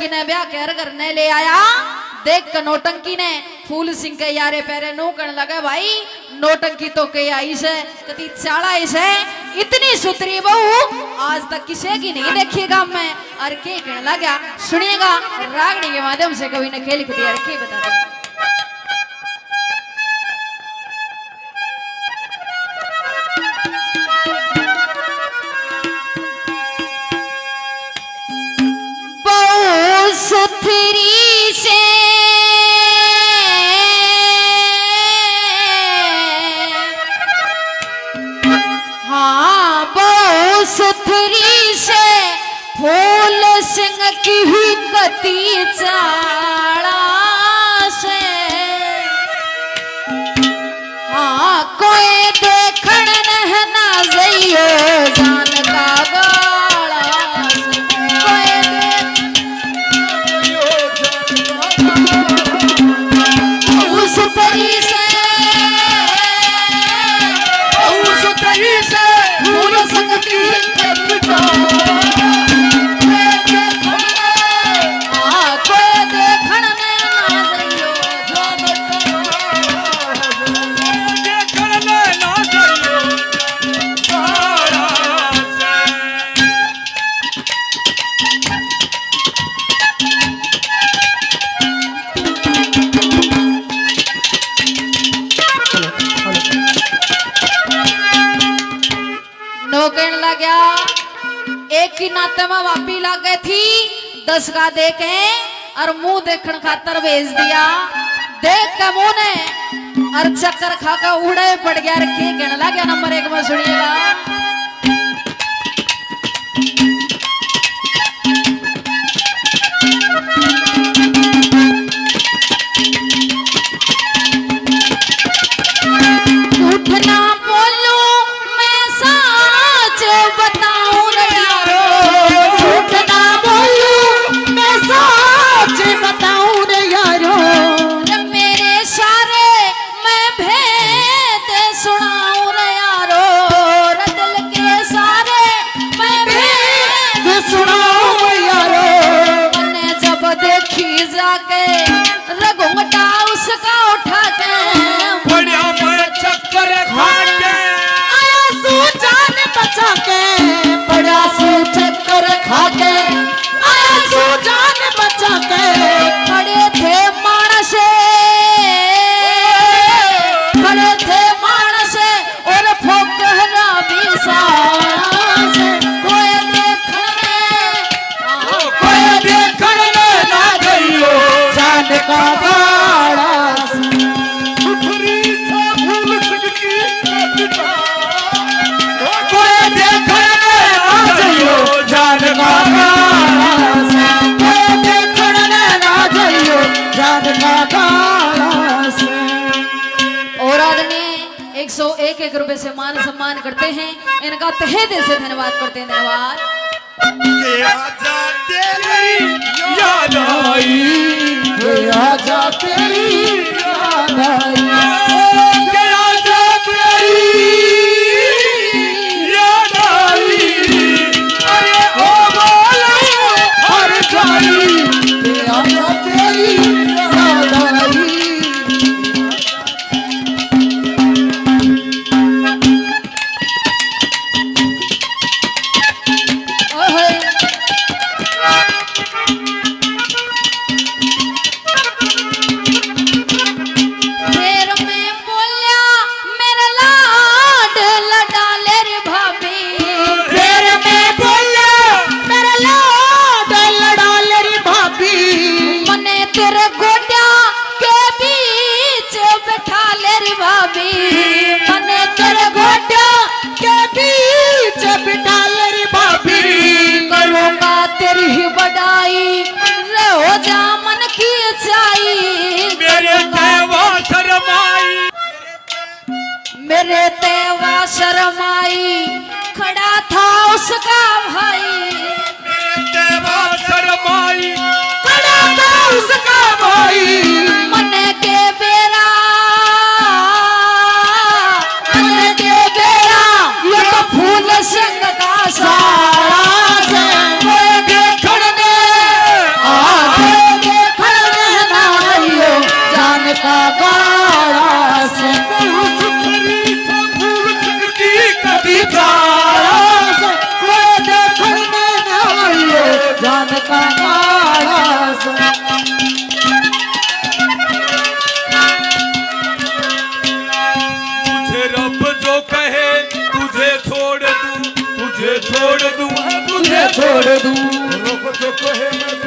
नौटंकी ने ब्याह कर करने ले आया। देख कर नौटंकी ने फूल सिंह के यारे पैरे नो करने लगा, भाई नौटंकी तो के आई से कति चाड़ा इसे इतनी सुतरी बहू आज तक किसी की नहीं देखिएगा मैं। और के कहने लगा सुनिएगा रागनी के माध्यम से कवि ने के लिख दिया, के बता दिया। सुथरी से हाँ बहु सुथरी से फूल सिंह की ही कती चाड़ा से हाँ कोई देखण न जाइयो जान का कहने लगा एक ही नाते में वापी लग गई थी 10 का देखे और मुंह देखने खातर भेज दिया। देख के मुंह ने और चक्कर खाकर उड़े पड़ गया। के कहने लगा नंबर 1 में सुनिएगा। और आदमी 101 रुपए से मान सम्मान करते हैं। इनका तहे दिल से धन्यवाद करते हैं। धन्यवाद। याद आई आजा तेरी याद आई याद आई अरे ओ बोलो हर जाई आजा तेरी याद आई। मेरे तेवा शर्माई खड़ा था उसका भाई। मेरे तेवा शर्माई खड़ा था उसका भाई। मन के बेरा ये तो फूल सिंह का सारा से देखने आ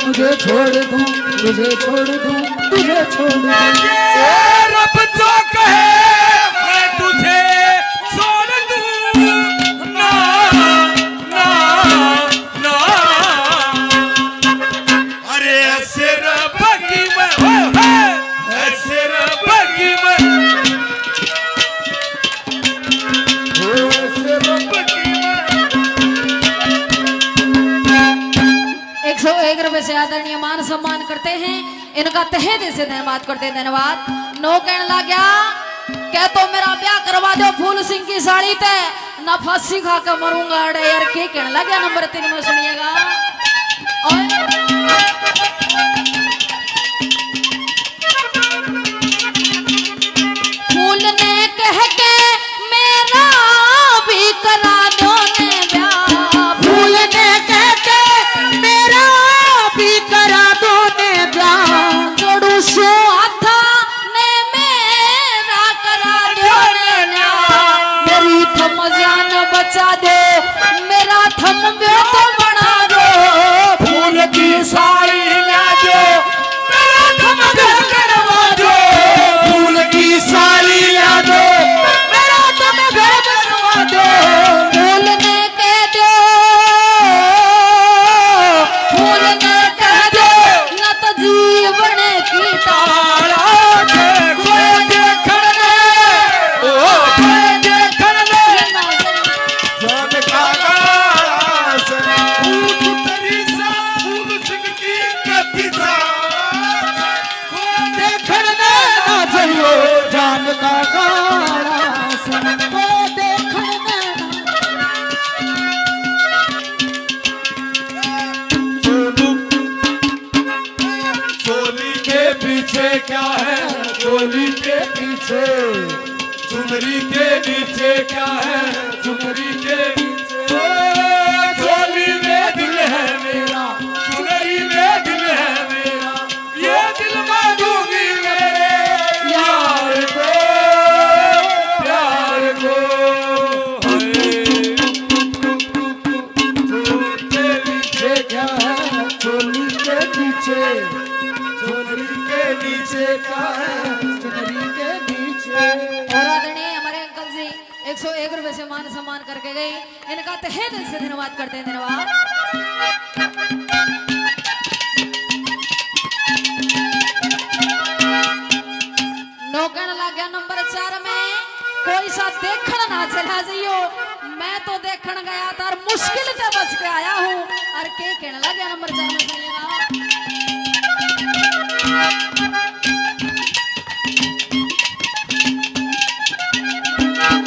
तुझे छोड़ दूं, तुझे छोड़ दूं, तुझे छोड़ दूं। ए रब जो कहे मैं तुझे छोड़ दूं, ना ना ना। अरे ऐसे रब की मैं, ऐसे रब की मैं, ऐसे रब की मैं। 101 रुपए से आदरणीय मान सम्मान करते हैं, इनका तहे दिल से धन्यवाद करते हैं। धन्यवाद। नो कहने लग गया कह तो मेरा ब्याह करवा दो फूल सिंह की साड़ी ते, ना फांसी खा कर मरूंगा। अरे यार के कहने लग गया नंबर 3 में सुनिएगा। फूल ने कह के मेरा भी करा दो ने ब्याह, फूल ने कह के मेरा भी करा दो ने ब्याह। जोड़ू सो आथा ने मेरा करा दो ने न्याय। मेरी थम जान बचा दो, मेरा थम ब्यो तो बना दो। फूल की साड़ी ला दो, मेरा थम ब्याह करवा दो। फूल की साड़ी ला दो, मेरा थम ब्याह करवा दो। फूल ने कह दो, फूल ने कह दो, न तो जीवन की तारा कोई देखण ने, ओ कोई देखण ने, जान का गाड़ा से फूल तेरी सा फूल सिंह की कथी सा। कोई देखण ने ना चलो जान का गाड़ा सा को देखण देना। चोली के पीछे क्या है, चोली के पीछे, चुनरी के नीचे क्या है, चुनरी के नीचे। ओ, चोली में दिल है मेरा, चुनरी में दिल है मेरा, ये दिल मांगूंगी मेरे यार को, प्यार को। चोली के पीछे क्या है, चोली के पीछे, चुनरी के नीचे क्या है, चुनरी के नीचे। और आदरणीय हमारे अंकल जी 101 रुपए से मान सम्मान करके गए, इनका तहे दिल से धन्यवाद करते हैं। धन्यवाद। नो कहने लग गया नंबर 4 में कोई सा देखण ना चला जाइयो, मैं तो देखण गया था और मुश्किल से बच के आया हूँ। और के कहने लग गया नंबर 4 में सुनिएगा।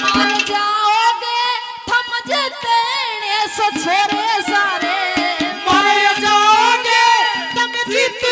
मर जाओगे थम जितने सो छोरे सारे, मर जाओगे तुम जितने